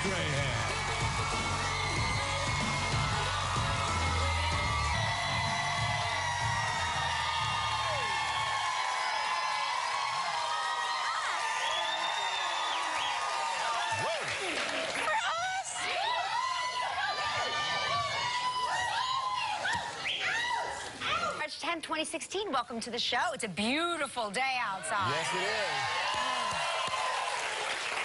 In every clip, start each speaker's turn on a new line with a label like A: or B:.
A: Strahan.
B: March 10th, 2016. Welcome to the show. It's a beautiful day outside.
C: Yes, it is.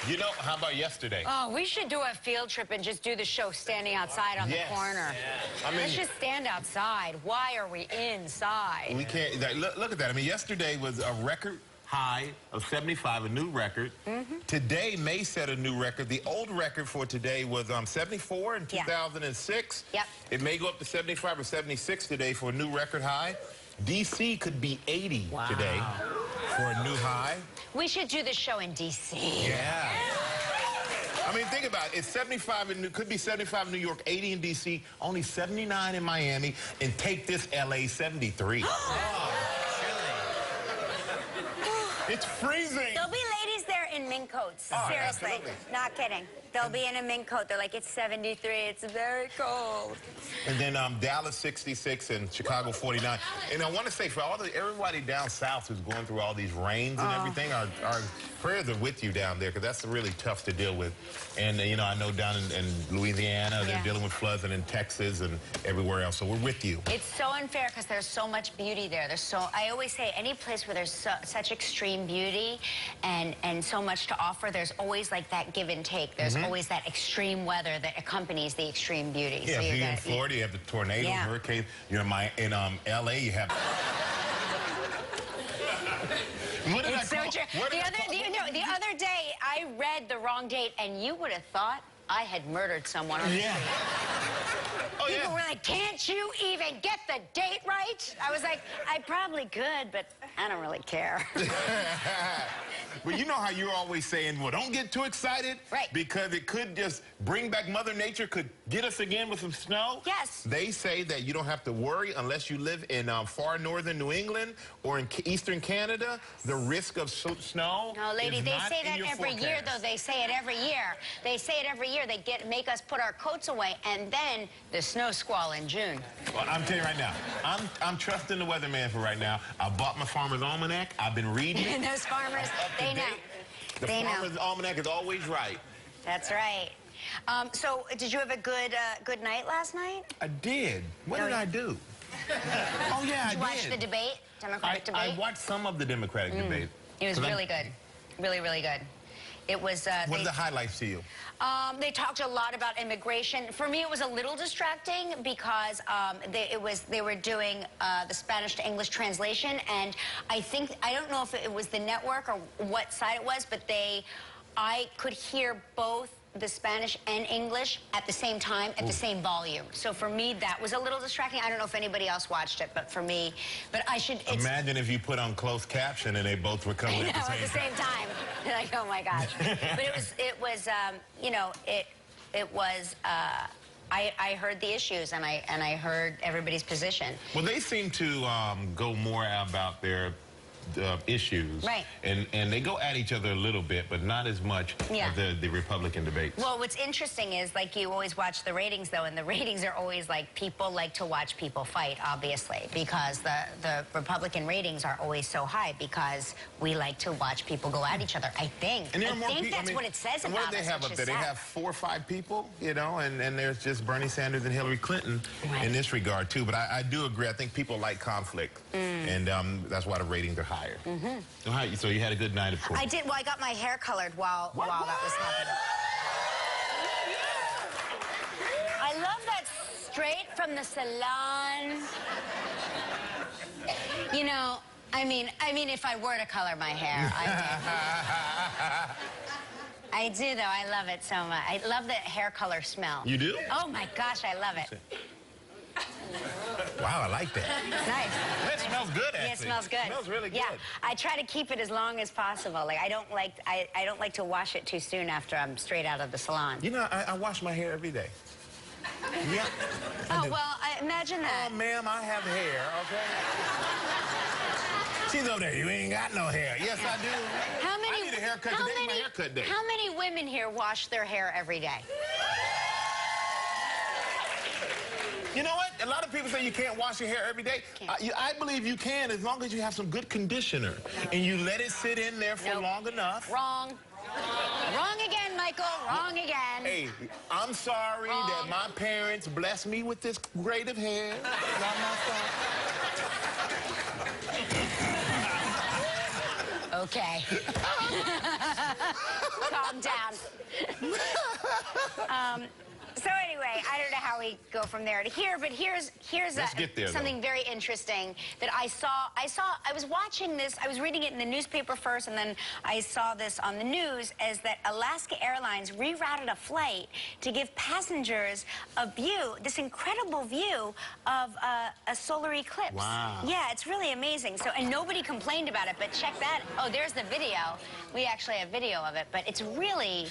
C: You know, how about yesterday?
B: Oh, we should do a field trip and just do the show standing outside on the corner.
C: I mean,
B: let's just stand outside. Why are we inside?
C: We can't. Look at that. I mean, yesterday was a record high of 75, a new record. Today may set a new record. The old record for today was 74 in 2006.
B: Yep.
C: It may go up to 75 or 76 today for a new record high. D.C. could be 80 today for a new high.
B: We should do the show in D.C.
C: Yeah. I mean, think about it. It's 75 in could be 75 in New York, 80 in D.C., only 79 in Miami, and take this L.A. 73. It's freezing.
B: There'll be ladies there in mink coats.
C: Oh,
B: seriously.
C: absolutely.
B: Not kidding. They'll be in a mink coat. They're like, it's 73. It's very cold.
C: And then Dallas 66 and Chicago 49. And I want to say, for everybody down south who's going through all these rains and everything, our prayers are with you down there, because that's really tough to deal with. And, you know, I know down in Louisiana, they're dealing with floods, and in Texas and everywhere else. So we're with you.
B: It's so unfair because there's so much beauty there. I always say, any place where there's such extreme beauty and so much to offer, there's always like that give and take. There's always that extreme weather that accompanies the extreme beauty.
C: Yeah,
B: so
C: if you're in Florida, you have the tornadoes, hurricanes. You're in L.A., you have...
B: It's so true. The other day, I read the wrong date, and you would have thought I had murdered someone on the street. People were like, can't you even get the date right? I was like, I probably could, but I don't really care.
C: But you know how you're always saying, well, don't get too excited.
B: Right.
C: Because it could just bring back Mother Nature, could get us again with some snow.
B: Yes.
C: They say that you don't have to worry unless you live in far northern New England or in eastern Canada. The risk of snow
B: No, lady, they say that every year, though. They say it every year. They say it every year. They make us put our coats away, and then the snow squall in June.
C: Well, I'm telling you right now, I'm trusting the weatherman for right now. I bought my Farmer's Almanac. I've been reading it.
B: And those farmers, they know.
C: The Farmer's Almanac is always right.
B: That's right. So, did you have a good night last night?
C: I did. What did I do? Oh, yeah,
B: Did you watch the debate, Democratic debate?
C: I watched some of the Democratic debate.
B: It was really good. Really, really good. It was...
C: what are the highlights to you?
B: They talked a lot about immigration. For me, it was a little distracting because they were doing the Spanish to English translation, and I don't know if it was the network or what side it was, but I could hear both the Spanish and English at the same time, at the same volume. So for me, that was a little distracting. I don't know if anybody else watched it, but for me,
C: Imagine if you put on closed caption and they both were coming at the same time.
B: Like, oh my gosh. But I heard the issues, and I heard everybody's position.
C: Well, they seem to go more about their issues.
B: Right.
C: And they go at each other a little bit, but not as much as the Republican debates.
B: Well, what's interesting is, like, you always watch the ratings, though, and the ratings are always, like, people like to watch people fight, obviously, because the Republican ratings are always so high because we like to watch people go at each other, I think.
C: And
B: That's what it says about us.
C: What do they have up there? They have 4 or 5 people, you know, and there's just Bernie Sanders and Hillary Clinton in this regard, too. But I do agree. I think people like conflict, and that's why the ratings are higher. So you had a good night, of course.
B: I did. Well, I got my hair colored while that was happening. I love that straight from the salon. You know, I mean, if I were to color my hair, I do, though. I love it so much. I love the hair color smell.
C: You do?
B: Oh, my gosh, I love it.
C: Wow, I like that.
B: Nice.
C: That smells good, actually.
B: Yeah, it smells good.
C: It smells really good.
B: Yeah, I try to keep it as long as possible. Like, I don't like to wash it too soon after I'm straight out of the salon.
C: You know, I wash my hair every day. Yeah.
B: Oh, well, imagine that.
C: Oh, ma'am, I have hair, okay? She's over there. You ain't got no hair. Yes, I do.
B: How many?
C: I need a haircut. Today's my haircut day.
B: How many women here wash their hair every day?
C: You know what? A lot of people say you can't wash your hair every day. I believe you can as long as you have some good conditioner and you let it sit in there for long enough.
B: Wrong. Wrong again, Michael. Wrong again.
C: Hey, I'm sorry that my parents blessed me with this grade of hair. Not my fault.
B: Okay. Calm down. So anyway, I don't know how we go from there to here, but here's something very interesting that I saw. I was watching this. I was reading it in the newspaper first, and then I saw this on the news. As that Alaska Airlines rerouted a flight to give passengers a view, this incredible view of a solar eclipse.
C: Wow.
B: Yeah, it's really amazing. So, and nobody complained about it. But check that. Oh, there's the video. We actually have video of it, but it's really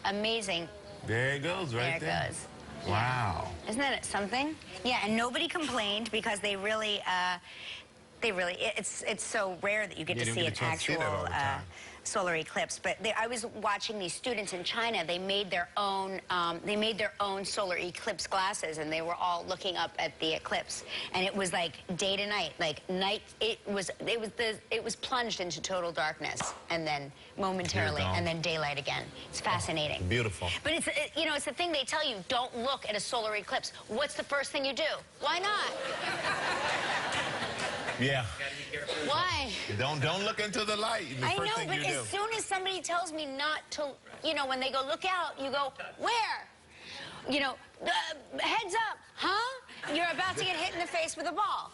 B: amazing.
C: There it goes, right there.
B: There it goes.
C: Wow.
B: Isn't that something? Yeah, and nobody complained because they really, it's so rare that you get to see an actual solar eclipse. But I was watching these students in China. They made their own solar eclipse glasses, and they were all looking up at the eclipse. And it was like day to night, like night. It was plunged into total darkness, and then momentarily, and then daylight again. It's fascinating.
C: Oh, beautiful.
B: But it's it's the thing they tell you: don't look at a solar eclipse. What's the first thing you do? Why not?
C: Yeah.
B: Why?
C: Don't look into the light.
B: I know, but as soon as somebody tells me not to, when they go look out, you go, where? Heads up, huh? You're about to get hit in the face with a ball.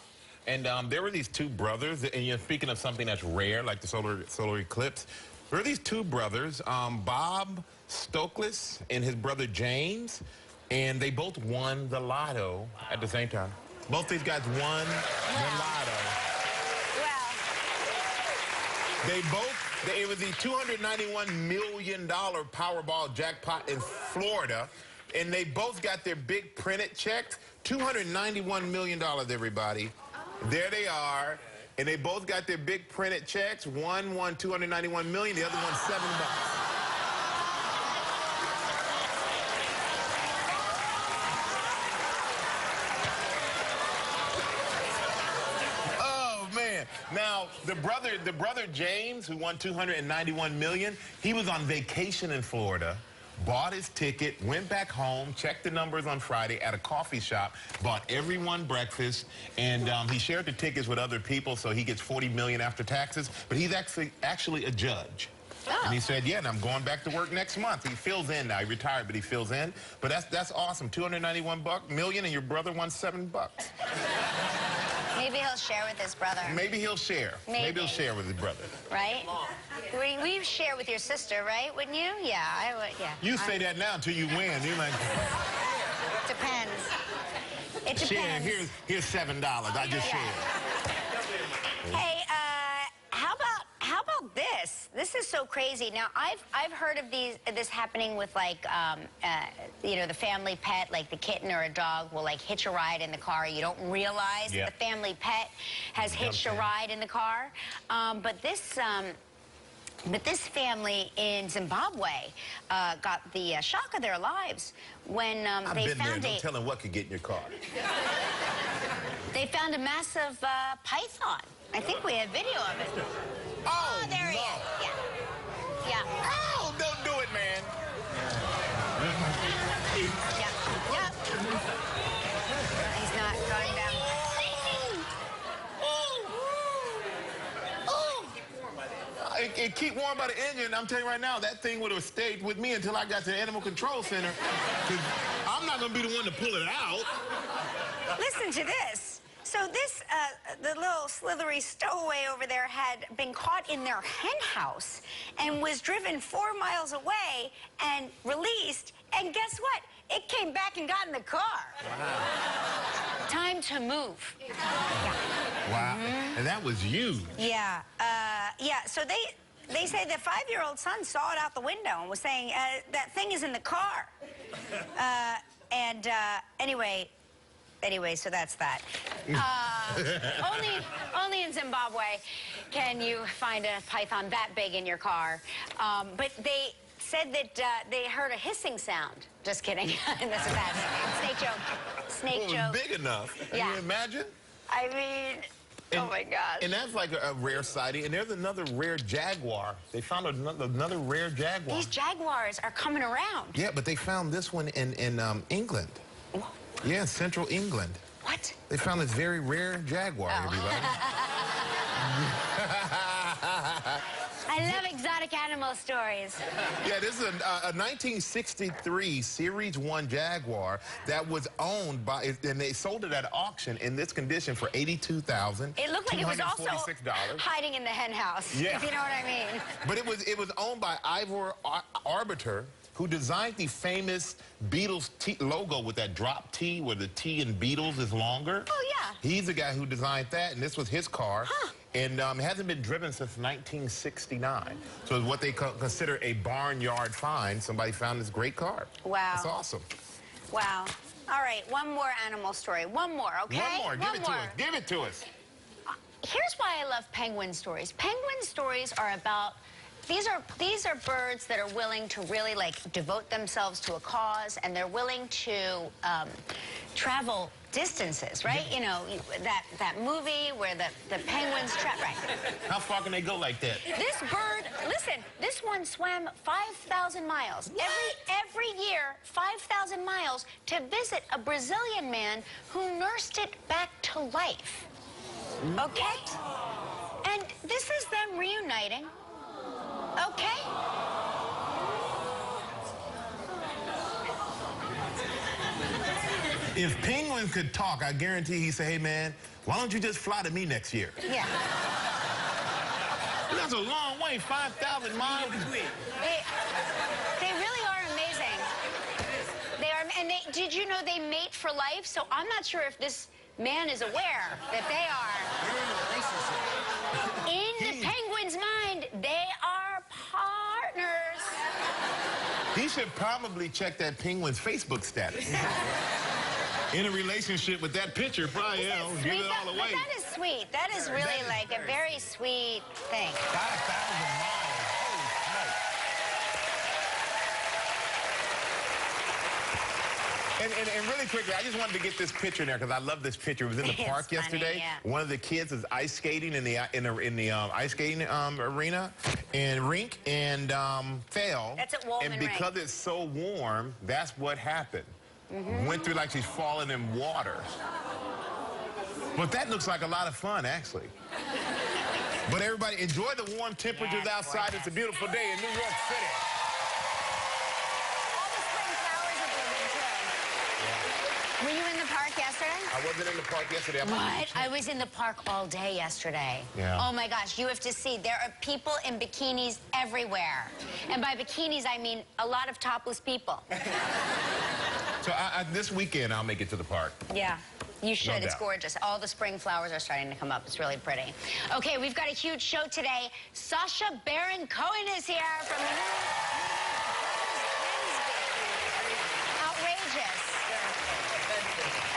C: And there were these two brothers, and speaking of something that's rare, like the solar eclipse, there were these two brothers, Bob Stokely and his brother James, and they both won the lotto at the same time. Both these guys won the lotto. It was the $291 million Powerball jackpot in Florida, and they both got their big printed checks. $291 million, everybody. There they are, and they both got their big printed checks. One won $291 million, the other won $7. Now, the brother James, who won $291 million, he was on vacation in Florida, bought his ticket, went back home, checked the numbers on Friday at a coffee shop, bought everyone breakfast, and he shared the tickets with other people, so he gets $40 million after taxes. But he's actually a judge. Oh. And he said, yeah, and I'm going back to work next month. He fills in now. He retired, but he fills in. But that's awesome. $291 million, and your brother won $7.
B: Maybe he'll share with his brother.
C: Maybe he'll share. Maybe he'll share with his brother.
B: Right? We share with your sister, right? Wouldn't you? Yeah, I would. Yeah.
C: You say that now until you win. You're like.
B: Depends. It depends.
C: Share. Here's $7. I just shared.
B: Hey, how about this? This is so crazy. Now, I've heard of this happening with the family pet, like the kitten or a dog will hitch a ride in the car. You don't realize that the family pet has hitched a ride in the car. But this family in Zimbabwe got the shock of their lives when they found
C: Don't tell them what could get in your car.
B: They found a massive python. I think we have video of it.
C: Oh,
B: there he is. Yeah.
C: Oh, don't do it, man.
B: Yeah. He's not going down.
C: It keep warm by the engine. I'm telling you right now, that thing would have stayed with me until I got to the Animal Control Center. Because I'm not going to be the one to pull it out.
B: Listen to this. So this, the little slithery stowaway over there had been caught in their hen house and was driven 4 miles away and released. And guess what? It came back and got in the car.
C: Wow.
B: Time to move. Yeah.
C: Wow. Mm-hmm. And that was you. Yeah.
B: So they say the 5-year-old son saw it out the window and was saying, that thing is in the car. Anyway, so that's that. Only in in Zimbabwe can you find a python that big in your car. But they said that they heard a hissing sound. Just kidding. That's a bad snake joke. Snake
C: Well, it
B: joke.
C: was big enough.
B: Yeah.
C: Can you imagine?
B: I mean, oh my gosh.
C: And that's like a rare sighting. And there's another rare jaguar. They found another rare jaguar.
B: These jaguars are coming around.
C: Yeah, but they found this one in England.
B: What?
C: Yeah, central England.
B: What?
C: They found this very rare jaguar, everybody.
B: I love exotic animal stories.
C: Yeah, this is a 1963 Series 1 Jaguar that was owned by, and they sold it at auction in this condition for $82,246.
B: It looked like it was also hiding in the hen house,
C: yeah.
B: if you know what I mean.
C: But it was owned by Ivor Arbiter, who designed the famous Beatles logo with that drop T, where the T in Beatles is longer.
B: Oh, yeah.
C: He's the guy who designed that, and this was his car.
B: Huh.
C: And it hasn't been driven since 1969. So it's what they consider a barnyard find. Somebody found this great car.
B: Wow.
C: That's awesome.
B: Wow. All right, one more animal story. One more, okay?
C: One more. Give it to us. Give it to us.
B: Here's why I love penguin stories. Penguin stories are about... These are birds that are willing to really, like, devote themselves to a cause, and they're willing to travel distances, right? You know, that movie where the penguins right.
C: How far can they go like that?
B: This bird, listen, this one swam 5,000 miles. Every year, 5,000 miles to visit a Brazilian man who nursed it back to life. Okay? And this is them reuniting. Okay?
C: If penguins could talk, I guarantee he'd say, hey, man, why don't you just fly to me next year?
B: Yeah.
C: That's a long way, 5,000 miles.
B: They really are amazing. They are, and did you know they mate for life? So I'm not sure if this man is aware that they are. In the penguin's mind, they are partners.
C: He should probably check that penguin's Facebook status. In a relationship with that picture, probably, give it all away.
B: But that is sweet. That is really like a very sweet thing.
C: 5,000 miles. Holy smokes. And really quickly, I just wanted to get this picture in there because I love this picture. It was in the park yesterday.
B: Yeah.
C: One of the kids is ice skating in the ice skating arena and rink and fell.
B: That's at Woolman
C: And because it's so warm, that's what happened. Went through like she's falling in water. But that looks like a lot of fun, actually. But everybody, enjoy the warm temperatures outside. It's a beautiful day in New York City.
B: All the spring flowers are blooming, too. Were you in the park yesterday?
C: I wasn't in the park yesterday.
B: What? I was in the park all day yesterday.
C: Yeah.
B: Oh, my gosh. You have to see. There are people in bikinis everywhere. And by bikinis, I mean a lot of topless people.
C: So this weekend, I'll make it to the park.
B: Yeah, you should.
C: No
B: It's
C: doubt.
B: gorgeous. All the spring flowers are starting to come up. It's really pretty. Okay, we've got a huge show today. Sacha Baron Cohen is here from the Outrageous.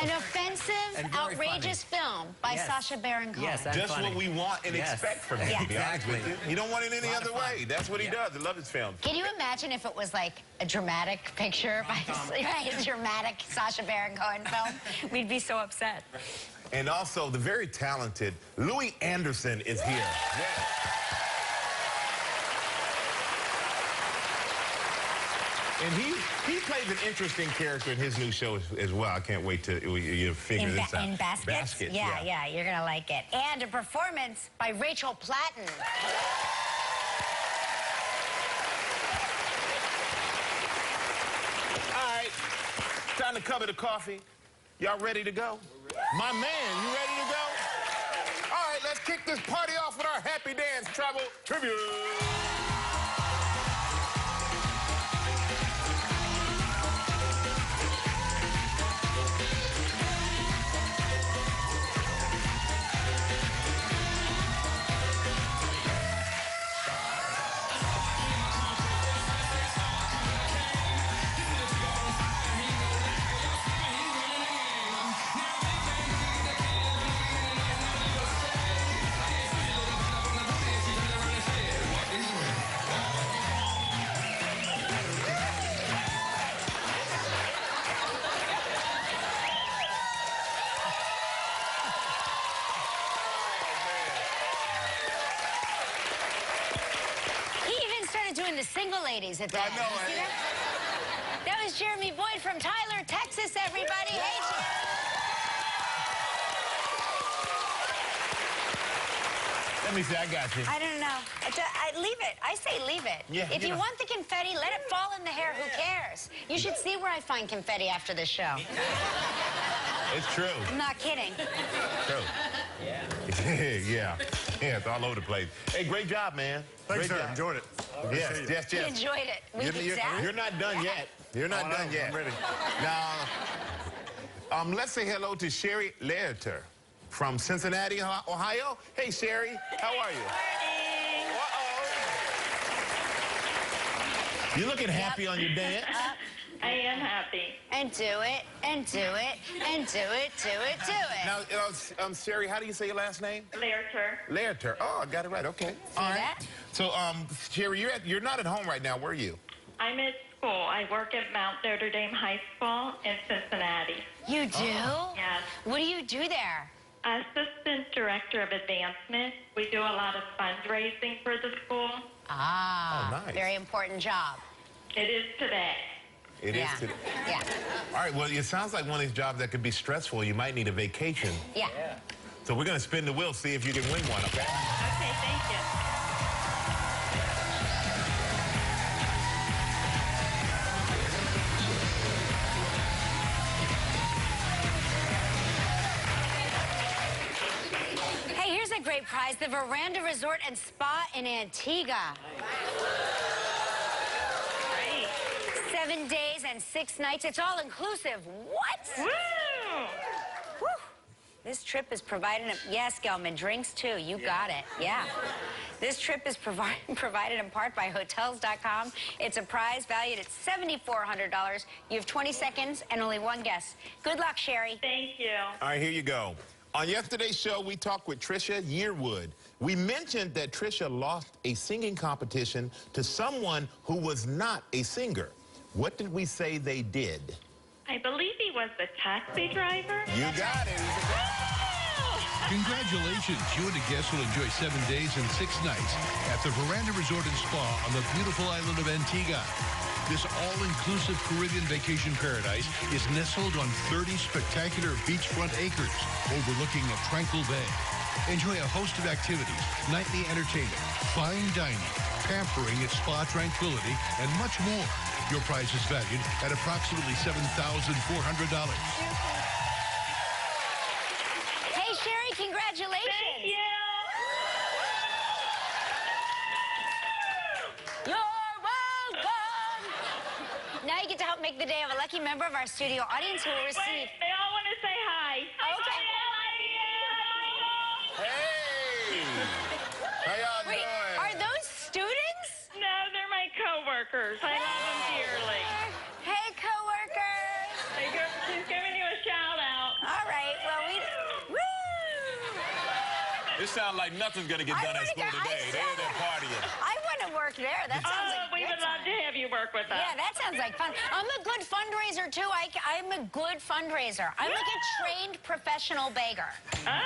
B: An offensive, outrageous film by Sacha Baron Cohen.
A: Yes,
C: Just what we want and expect from him, to be honest with you. You don't want it any other way. That's what he does. I love his films.
B: Can you imagine if it was like a dramatic picture by a dramatic Sacha Baron Cohen film? We'd be so upset.
C: And also, the very talented Louie Anderson is here. And he plays an interesting character in his new show as well. I can't wait to figure this out.
B: In Baskets? Yeah, you're going to like it. And a performance by Rachel Platten.
C: All right, time to cover the coffee. Y'all ready to go? My man, you ready to go? All right, let's kick this party off with our Happy Dance Travel Tribute.
B: ladies at that.
C: I know.
B: You see that? That was Jeremy Boyd from Tyler, Texas, everybody.
C: Yeah.
B: Hey, Jeremy.
C: Let me see, I got you.
B: I don't know. Leave it. I say leave it.
C: Yeah,
B: if you want the confetti, let it fall in the hair. Who cares? You should see where I find confetti after the show.
C: It's true.
B: I'm not kidding.
C: True. Yeah. Yeah, it's all over the place. Hey, great job, man.
A: Thanks,
C: great
A: sir.
C: job.
A: Enjoyed it.
C: Yes.
B: He enjoyed it.
C: You're not done yet. You're not done yet.
A: I'm ready.
C: Now, let's say hello to Sherry Leiter from Cincinnati, Ohio. Hey, Sherry, how are you?
D: Morning.
C: Uh-oh. You're looking happy on your dance.
D: I am happy.
B: And do it, and do it, and do it, do it, do it.
C: Now, Sherry, how do you say your last name?
D: Leiter.
C: Leiter. Oh, I got it right. Okay.
B: See that?
C: So, Sherry, you're not at home right now. Where are you?
D: I'm at school. I work at Mount Notre Dame High School in Cincinnati.
B: You do?
D: Yes.
B: What do you do there?
D: Assistant Director of Advancement. We do a lot of fundraising for the school.
B: Ah,
C: Oh, nice.
B: Very important job.
D: It is today.
C: It is today.
B: Yeah.
C: All right, well, it sounds like one of these jobs that could be stressful. You might need a vacation.
B: Yeah.
C: So we're going to spin the wheel, see if you can win one, okay?
D: Okay, thank you.
B: Hey, here's a great prize, the Veranda Resort and Spa in Antigua.
D: Great.
B: 7 days and 6 nights. It's all inclusive. What?
D: Woo!
B: Whew. This trip is provided, yes, Gelman, drinks too. You got it. Yeah. This trip is provided in part by Hotels.com. It's a prize valued at $7,400. You have 20 seconds and only one guess. Good luck, Sherry.
D: Thank you.
C: All right, here you go. On yesterday's show, we talked with Trisha Yearwood. We mentioned that Trisha lost a singing competition to someone who was not a singer. What did we say they did?
D: I believe he was the taxi driver.
C: You got it.
E: Congratulations. You and a guest will enjoy 7 days and 6 nights at the Veranda Resort and Spa on the beautiful island of Antigua. This all-inclusive Caribbean vacation paradise is nestled on 30 spectacular beachfront acres overlooking a tranquil bay. Enjoy a host of activities, nightly entertainment, fine dining, pampering at spa tranquility, and much more. Your prize is valued at approximately $7,400.
B: Hey, Sherry, congratulations.
D: Thank you.
B: You're welcome. Now you get to help make the day of a lucky member of our studio audience who will receive...
D: Wait, they all want to say hi.
B: Okay.
C: Hey! How y'all
B: Wait,
C: doing?
B: are those students?
D: No, they're my coworkers. I love them dearly.
B: Hey, coworkers.
D: She's giving you a shout out.
B: All right, well, woo!
C: This sounds like nothing's going to get
B: I
C: done at
B: wanna
C: school
B: go-
C: today. They're partying.
B: I want to work there. That sounds like
D: We
B: a
D: would
B: good
D: love
B: time.
D: to have you work with us.
B: Yeah, that sounds like fun. I'm a good fundraiser, too. I'm a good fundraiser. I'm like a trained professional beggar.
D: Oh,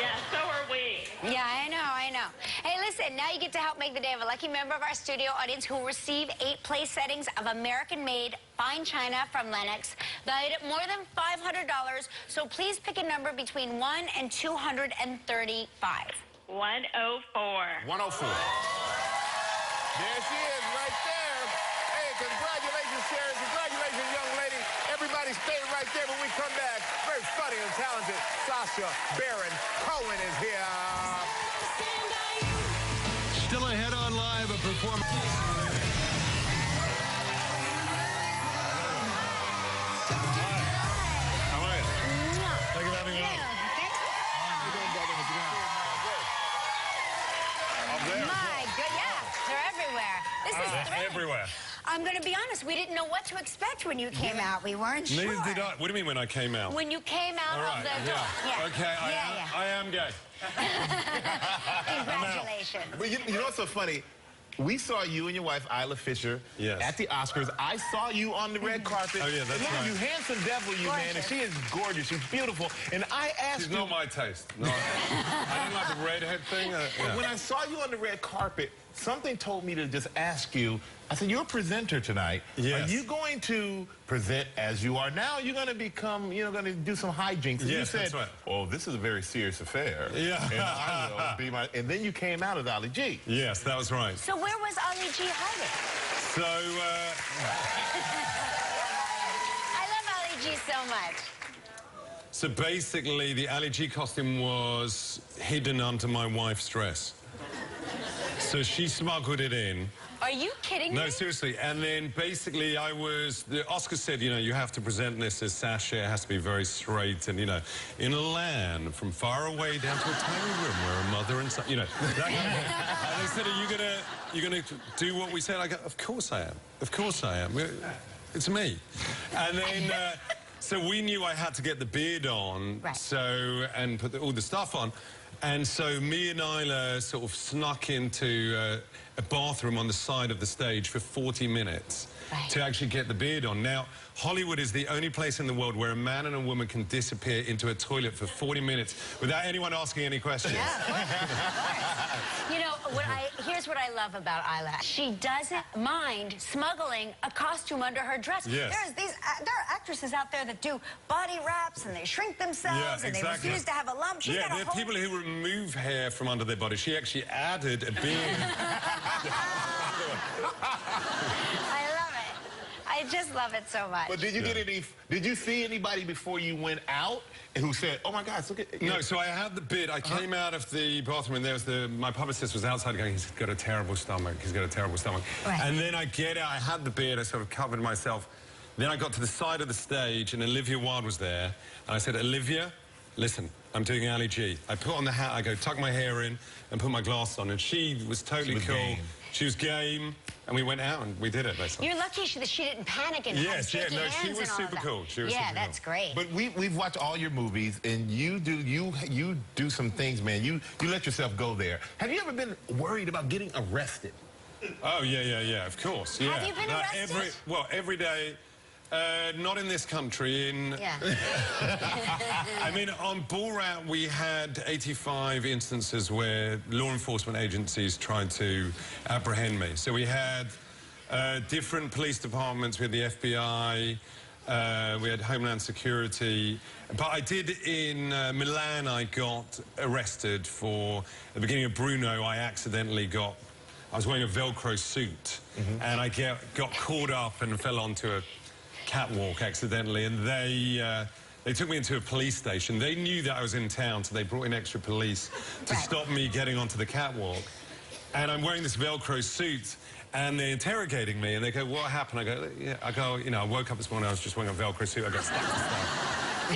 D: yeah, so are we.
B: Yeah, I know. Hey, listen, now you get to help make the day of a lucky member of our studio audience who will receive 8 place settings of American-made fine china from Lennox, valued at more than $500. So please pick a number between 1 and 235.
D: 104.
C: 104. There she is, right there. Hey, congratulations, Sherry. Congratulations, young lady. Everybody stay right there when we come back. Very funny and talented Sacha Baron Cohen is here.
E: Still ahead on live, a performance.
C: How are you?
A: Thank you for having me on.
B: My good, yeah, they're everywhere. This is thrilling.
A: Everywhere.
B: I'm going to be honest, we didn't know what to expect when you came out. We weren't sure.
A: Neither did I. What do you mean when I came out?
B: When you came out
A: All
B: of
A: right,
B: the door.
A: yeah. Okay, I am gay.
B: Congratulations.
C: But you know what's so funny? we saw you and your wife, Isla Fisher, at the Oscars. I saw you on the red carpet.
A: Oh, yeah, that's right.
C: You handsome devil, you man, and she is gorgeous. She's beautiful. And I asked
A: She's not my taste. No, I don't like the redhead thing. Yeah.
C: When I saw you on the red carpet, something told me to just ask you. I said, you're a presenter tonight.
A: Yes.
C: Are you going to present as you are now? You're going to become, going to do some hijinks. And
A: yes,
C: you said,
A: that's right.
C: oh, this is a very serious affair.
A: Yeah.
C: And I will be my... And then you came out as Ali G.
A: Yes, that was right.
B: So where was Ali G hiding?
A: So,
B: I love Ali G so much.
A: So basically, the Ali G costume was hidden under my wife's dress. So she smuggled it in.
B: Are you kidding me?
A: No, seriously. And then basically the Oscar said, you have to present this as Sacha. It has to be very straight and, in a land from far away down to a tiny room where a mother and son, that kind of thing. And they said, are you gonna do what we said? I go, of course I am. Of course I am. It's me. And then, so we knew I had to get the beard on,
B: right.
A: And put all the stuff on. And so me and Isla sort of snuck into a bathroom on the side of the stage for 40 minutes to actually get the beard on. Now, Hollywood is the only place in the world where a man and a woman can disappear into a toilet for 40 minutes without anyone asking any questions.
B: Yeah, of course. Here's what I love about Isla. She doesn't mind smuggling a costume under her dress.
A: Yes.
B: There are actresses out there that do body wraps and they shrink themselves and they refuse to have a lump. She's got a
A: there are
B: whole...
A: people who remove hair from under their body. She actually added a beard.
B: I love it. I just love it so much.
C: But did you get any? Did you see anybody before you went out who said, "Oh my God, look at"?
A: No, so I had the beard. I came out of the bathroom and there was my publicist was outside going, "He's got a terrible stomach. He's got a terrible stomach."
B: Right.
A: And then I get out. I had the beard. I sort of covered myself. Then I got to the side of the stage and Olivia Wilde was there. And I said, "Olivia, listen, I'm doing Ali G." I put on the hat. I go tuck my hair in and put my glasses on. And she was totally cool.
C: Game.
A: She was game. And we went out and we did it, basically.
B: You're lucky she didn't panic and
A: yes,
B: she
A: was super cool. She was super cool.
B: That's great.
C: But we've watched all your movies, and you do some things, man. You let yourself go there. Have you ever been worried about getting arrested?
A: Oh yeah, of course. Yeah.
B: Have you been arrested?
A: Every day. Not in this country.
B: Yeah.
A: I mean, on Borat, we had 85 instances where law enforcement agencies tried to apprehend me. So we had different police departments. We had the FBI. We had Homeland Security. But I did in Milan, I got arrested for, at the beginning of Bruno, I was wearing a Velcro suit. And I got caught up and fell onto a catwalk accidentally, and they took me into a police station. They knew that I was in town, so they brought in extra police to stop me getting onto the catwalk. And I'm wearing this Velcro suit, and they're interrogating me, and they go, "What happened?" I go, I woke up this morning, I was just wearing a Velcro suit, I got stuck to stuff.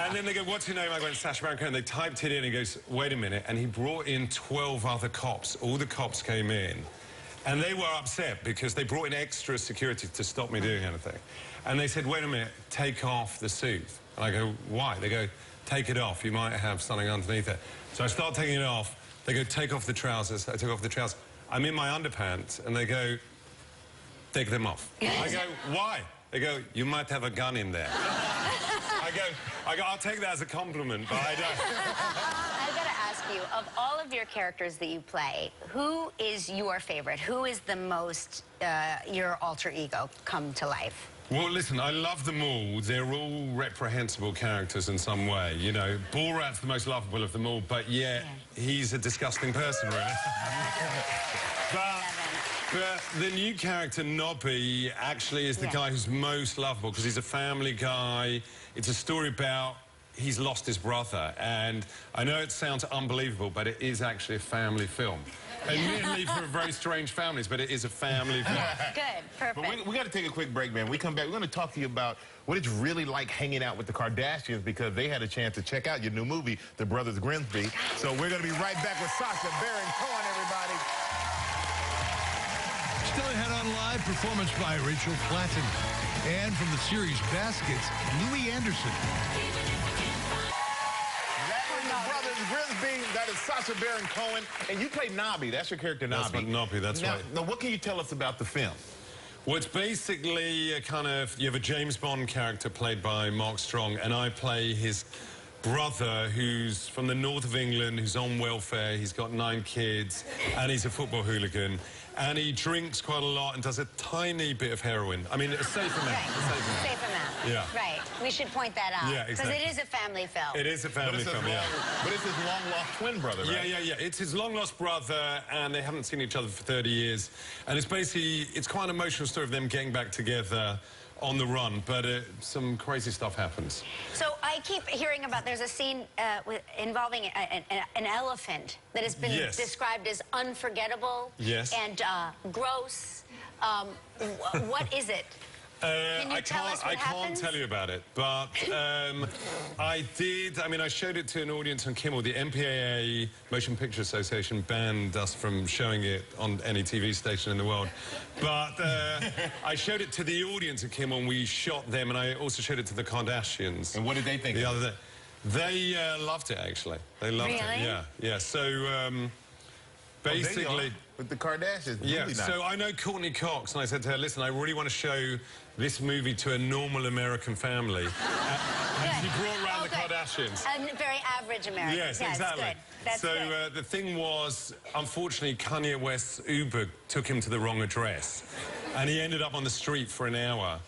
A: And then they go, "What's your name?" I went, "Sacha Baron Cohen." They typed it in, and he goes, "Wait a minute," and he brought in 12 other cops. All the cops came in. And they were upset because they brought in extra security to stop me doing anything. And they said, "Wait a minute, take off the suit." And I go, "Why?" They go, "Take it off. You might have something underneath it." So I start taking it off. They go, "Take off the trousers." I took off the trousers. I'm in my underpants, and they go, "Take them off." I go, "Why?" They go, "You might have a gun in there." I go, "I'll take that as a compliment, but I don't."
B: I've got to ask you, of all of your characters that you play, who is your favorite? Who is the most your alter ego come to life?
A: Well, listen, I love them all. They're all reprehensible characters in some way. Borat's the most lovable of them all, but yet he's a disgusting person, really. But the new character, Nobby, actually is the guy who's most lovable because he's a family guy. It's a story about he's lost his brother. And I know it sounds unbelievable, but it is actually a family film. Admittedly for very strange families, but it is a family film.
B: Good, perfect.
C: But we got to take a quick break, man. We come back, we're going to talk to you about what it's really like hanging out with the Kardashians because they had a chance to check out your new movie, The Brothers Grimsby. So we're going to be right back with Sacha Baron Cohen, everybody.
E: Still ahead on live, performance by Rachel Platten. And from the series Baskets, Louie Anderson.
C: That the brothers Grimsby. That is Sacha Baron Cohen. And you play Nobby. That's your character, Nobby.
A: That's Nobby, that's
C: now,
A: right.
C: Now, what can you tell us about the film?
A: Well, it's basically a kind of, you have a James Bond character played by Mark Strong, and I play his brother who's from the north of England, who's on welfare. He's got 9 kids, and he's a football hooligan. And he drinks quite a lot and does a tiny bit of heroin. I mean, a safe amount.
B: Right.
A: A safe amount.
B: Safe amount.
A: Yeah.
B: Right. We should point that out.
A: Yeah, exactly.
B: Because it is a family film.
A: It is a family film, yeah.
C: But it's his long-lost twin brother, right?
A: Yeah. It's his long-lost brother, and they haven't seen each other for 30 years. And it's basically, it's quite an emotional story of them getting back together on the run, but some crazy stuff happens.
B: So I keep hearing about, there's a scene involving an elephant that has been described as unforgettable and gross. What is it? Can you tell us what happens?
A: I can't tell you about it, but I showed it to an audience on Kimmel. The MPAA, Motion Picture Association, banned us from showing it on any TV station in the world. But I showed it to the audience at Kimmel, and we shot them, and I also showed it to the Kardashians.
C: And what did they think?
A: The other day. They loved it, actually. They loved it, yeah. So, basically...
C: With the Kardashians.
A: Yeah, so I know Courtney Cox, and I said to her, listen, I really want to show this movie to a normal American family. And she brought around the Kardashians.
B: A very average American.
A: Yes, exactly.
B: Good. That's
A: so
B: good.
A: The thing was, unfortunately, Kanye West's Uber took him to the wrong address. And he ended up on the street for an hour.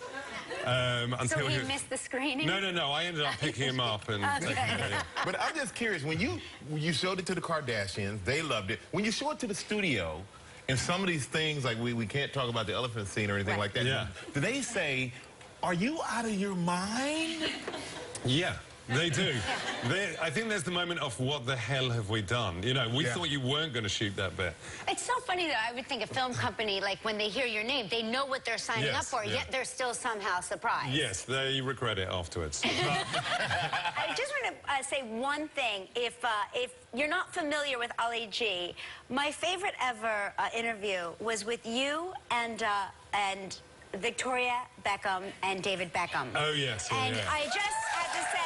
B: So he missed the screening?
A: No. I ended up picking him up and taking him.
C: But I'm just curious, when you showed it to the Kardashians, they loved it. When you show it to the studio, and some of these things, like we can't talk about the elephant scene or anything like that, do they say, are you out of your mind?
A: Yeah. They do. I think there's the moment of what the hell have we done? You know, we thought you weren't going to shoot that bit.
B: It's so funny, though. I would think a film company, like, when they hear your name, they know what they're signing up for, yet they're still somehow surprised.
A: Yes, they regret it afterwards.
B: I just want to say one thing. If you're not familiar with Ali G, my favorite ever interview was with you and Victoria Beckham and David Beckham.
A: Oh, yes.
B: And I just had to say,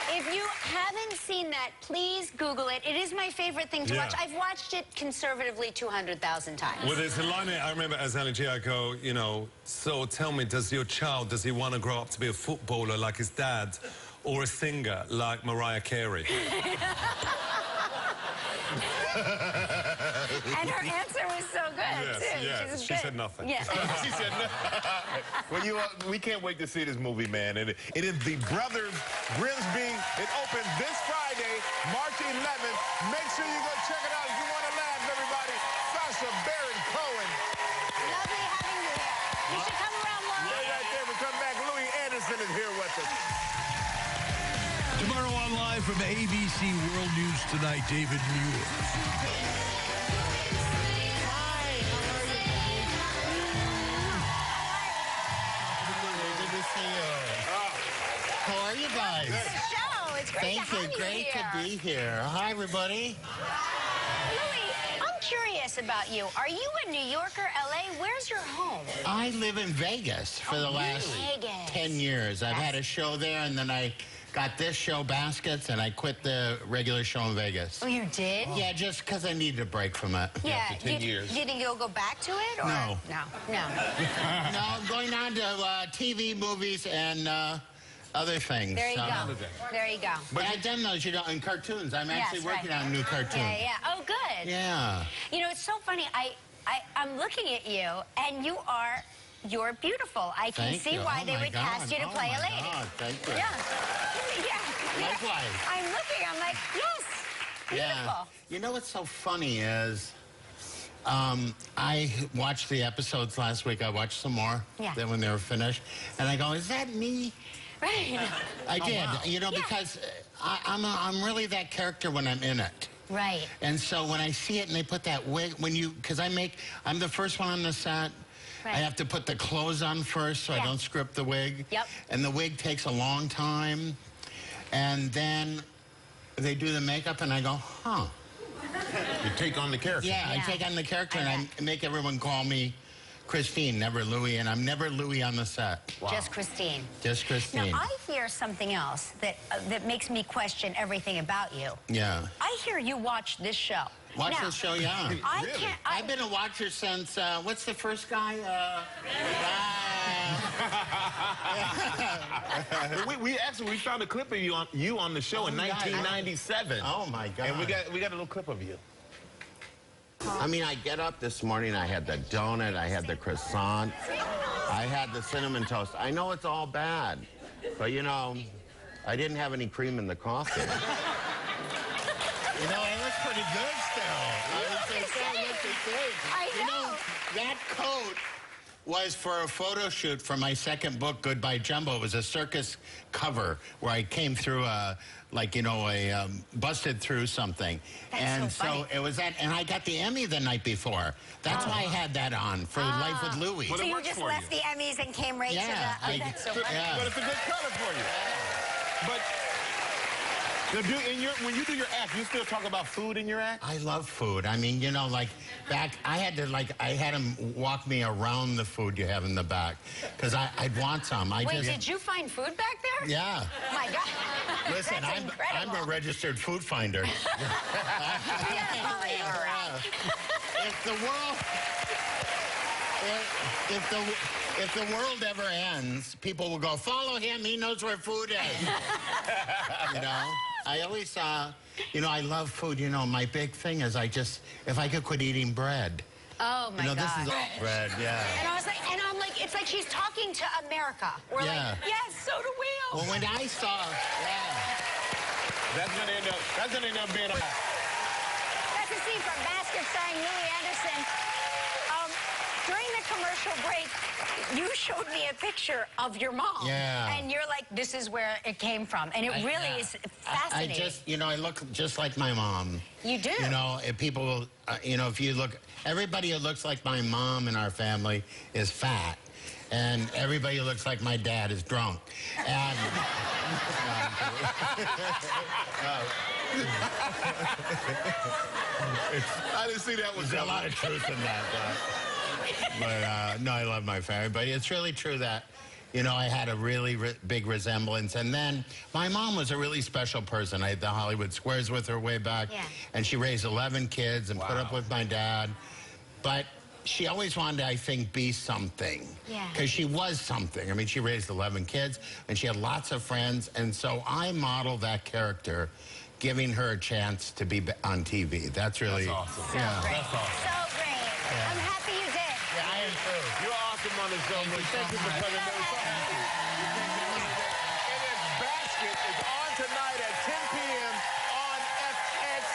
B: like, if you haven't seen that, please Google it. It is my favorite thing to watch. I've watched it conservatively 200,000 times.
A: Well, there's a line I remember as Ali G, I go, you know, so tell me, does your child, does he want to grow up to be a footballer like his dad or a singer like Mariah Carey?
B: And her answer was so good, too.
A: Yes, she said nothing.
B: Yeah.
C: She said nothing. Well, we can't wait to see this movie, man. And it is The Brothers Grimsby. It opens this Friday, March 11th. Make sure you go check it out if you want to laugh, everybody. Sacha Baron Cohen.
B: Lovely having you here. You should come around more.
C: Yeah, right there. We come back. Louie Anderson is here with us.
E: Tomorrow on Live from ABC World News Tonight, David Muir.
F: How are you guys?
B: Good show. It's great to have you
F: Great
B: here.
F: to be here. Hi, everybody.
B: Louie, I'm curious about you. Are you a New Yorker, L.A.? Where's your home?
F: I live in Vegas for the last 10 years. I've had a show there, and then I got this show, Baskets, and I quit the regular show in Vegas.
B: Oh, you did?
F: Yeah, just because I needed a break from it.
B: Yeah.
C: After 10 years.
B: Do you think you'll go back to it? Or?
F: No.
B: No.
F: No, going on to TV, movies, and other things.
B: There you go. There you go.
F: But I've done those, you know, in cartoons. I'm actually working on a new cartoon.
B: Yeah. Oh, good.
F: Yeah.
B: You know, it's so funny. I'm looking at you, and you're beautiful. I can see why they would cast you to play a lady.
F: God, thank you.
B: Yeah.
F: Likewise.
B: I'm looking. I'm like, yes. Beautiful.
F: Yeah. You know what's so funny is I watched the episodes last week. I watched some more then when they were finished. And I go, is that me?
B: Right.
F: I did. Wow. You know, because I'm really that character when I'm in it.
B: Right.
F: And so when I see it and they put that wig, because I'm the first one on the set. Right. I have to put the clothes on first so I don't script the wig.
B: Yep.
F: And the wig takes a long time. And then they do the makeup and I go, huh.
C: You take on the character.
F: Yeah, I take on the character and I make everyone call me Christine, never Louie, and I'm never Louie on the set.
B: Wow. Just Christine.
F: Just Christine.
B: Now, I hear something else that makes me question everything about you.
F: Yeah.
B: I hear you watch this show.
F: Watch this show, yeah.
B: I've
F: been a watcher since, what's the first guy?
C: we found a clip of you on the show in 1997.
F: Oh, my God.
C: And we got a little clip of you.
G: I mean, I get up this morning, I had the donut, I had the croissant, I had the cinnamon toast. I know it's all bad, but, you know, I didn't have any cream in the coffee.
F: You know, it looks pretty good still.
B: I know.
F: You know, that coat was for a photo shoot for my second book, Goodbye Jumbo. It was a circus cover where I came through busted through something.
B: That's
F: so it was that, and I got the Emmy the night before. That's why I had that on for Life with Louie.
B: So you just left the Emmys and came right to the... that's so funny.
C: But it's a good color for you. But... when you do your act, you still talk about food in your act?
F: I love food. I mean, you know, like back, I had him walk me around the food you have in the back because I'd want some.
B: Wait, did you find food back there?
F: Yeah.
B: Oh my God.
F: Listen, I'm a registered food finder. If the world ever ends, people will go, follow him, he knows where food is. You know? I always, you know, I love food. You know, my big thing is if I could quit eating bread.
B: Oh, my God.
F: This is all bread, yeah.
B: And I'm like, it's like she's talking to America. We're like, yes, so do we.
F: Well, when I saw,
C: That's gonna end up being a...
B: That's a scene from Basket starring Louie Anderson. During the commercial break, you showed me a picture of your mom.
F: Yeah.
B: And you're like, this is where it came from. And it really is fascinating.
F: I look just like my mom.
B: You do.
F: You know, if people will, you know, if you look, everybody who looks like my mom in our family is fat. And everybody who looks like my dad is drunk. And...
C: I didn't see that was
F: a lot of truth in that. But no, I love my family. But it's really true that, you know, I had a really big resemblance. And then my mom was a really special person. I had the Hollywood Squares with her way back. Yeah. And she raised 11 kids and put up with my dad. But she always wanted to, I think, be something. Yeah. Because she was something. I mean, she raised 11 kids, and she had lots of friends. And so I modeled that character, giving her a chance to be on TV. That's really...
C: That's awesome.
B: So great. That's awesome. So great. Yeah. I'm happy you did.
F: Yeah, I am too.
C: You're awesome on the show. Thank you for coming. It is Basket. It's on tonight at 10 p.m. on FX.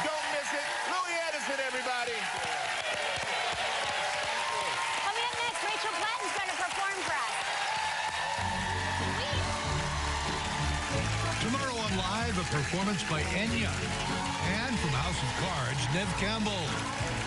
C: Don't miss it. Louie Anderson, everybody.
B: Coming up next, Rachel Platten's going to perform for us.
E: Tomorrow on Live, a performance by Enya. And from House of Cards, Nev Campbell.